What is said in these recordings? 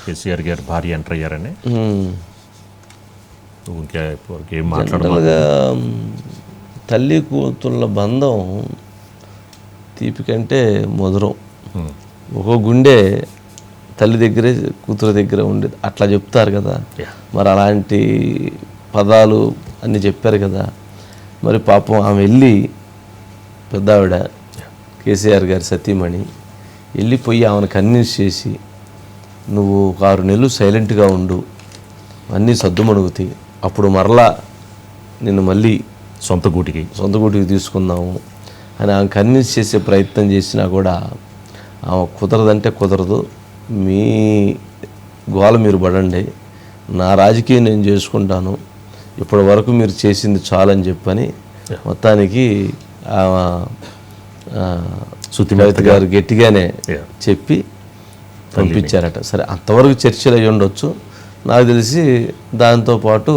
కేసీఆర్ గారి భార్య ఎంటర్ అయ్యారని. ఇంకా ఏం జనరల్గా తల్లి కూతుళ్ళ బంధం తీపి కంటే మధురం. ఒక గుండె తల్లి దగ్గరే కూతురు దగ్గర ఉండేది అట్లా చెప్తారు కదా. మరి అలాంటి పదాలు అన్నీ చెప్పారు కదా. మరి పాపం ఆమె వెళ్ళి పెద్దావిడ కేసీఆర్ గారి సతీమణి వెళ్ళిపోయి ఆమెను కన్విన్స్ చేసి నువ్వు ఒక 6 నెలలు సైలెంట్గా ఉండు, అన్నీ సర్దుమణుగుతాయి, అప్పుడు మరలా నిన్ను మళ్ళీ సొంత గూటికి తీసుకుందాము అని ఆమె కన్విన్స్ చేసే ప్రయత్నం చేసినా కూడా ఆమె కుదరదంటే కుదరదు, మీ గోల మీరు పడండి, నా రాజకీయం నేను చేసుకుంటాను, ఇప్పటి వరకు మీరు చేసింది చాలని చెప్పని మొత్తానికి కవిత గారు గట్టిగానే చెప్పి పంపించారట. సరే అంతవరకు చర్చలు అయ్యి ఉండొచ్చు. నాకు తెలిసి దాంతోపాటు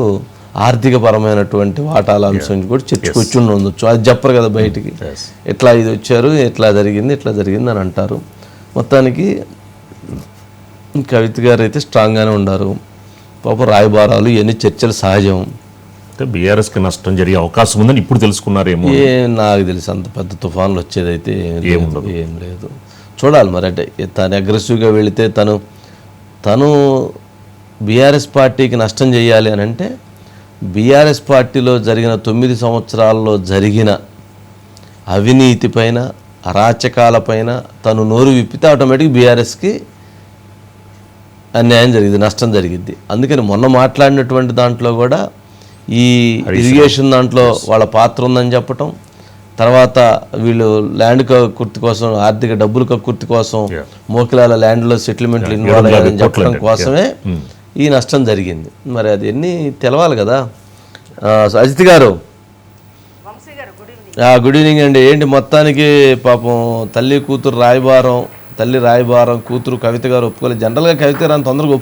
ఆర్థికపరమైనటువంటి వాటాల అంశం కూడా చర్చకొచ్చి ఉండొచ్చు. అది చెప్పరు కదా బయటికి, ఎట్లా ఇది వచ్చారు, ఎట్లా జరిగింది అని అంటారు. మొత్తానికి కవిత గారు అయితే స్ట్రాంగ్గానే ఉన్నారు. పాపం రాయబారాలు ఇవన్నీ చర్చలు సహజం. బీఆర్ఎస్కి నష్టం జరిగే అవకాశం ఉందని ఇప్పుడు తెలుసుకున్నారేమో. నాకు తెలిసి అంత పెద్ద తుఫాన్లు వచ్చేదైతే ఏం లేదు. చూడాలి మరి. అంటే తను అగ్రెసివ్గా వెళితే తను బీఆర్ఎస్ పార్టీకి నష్టం చేయాలి అని అంటే బీఆర్ఎస్ పార్టీలో జరిగిన 9 సంవత్సరాల్లో జరిగిన అవినీతి పైన, అరాచకాలపైన తను నోరు విప్పితే ఆటోమేటిక్ బీఆర్ఎస్కి అన్యాయం జరిగింది, నష్టం జరిగింది. అందుకని మొన్న మాట్లాడినటువంటి దాంట్లో కూడా ఈ ఇరిగేషన్ దాంట్లో వాళ్ళ పాత్ర ఉందని చెప్పటం, తర్వాత వీళ్ళు ల్యాండ్ కక్కుర్తి కోసం, ఆర్థిక డబ్బులు కక్కుర్తి కోసం మోకిలాల ల్యాండ్లో సెటిల్మెంట్లు ఇన్వాల్వ్ అయ్యారని చెప్పడం కోసమే ఈ నష్టం జరిగింది. మరి అది ఎన్ని తెలవాలి కదా. అజిత్ గారు గుడ్ ఈవినింగ్ అండి. ఏంటి మొత్తానికి పాపం తల్లి రాయబారం, కూతురు కవిత గారు ఒప్పుకోలేదు. జనరల్గా కవిత గారు అంత తొందరగా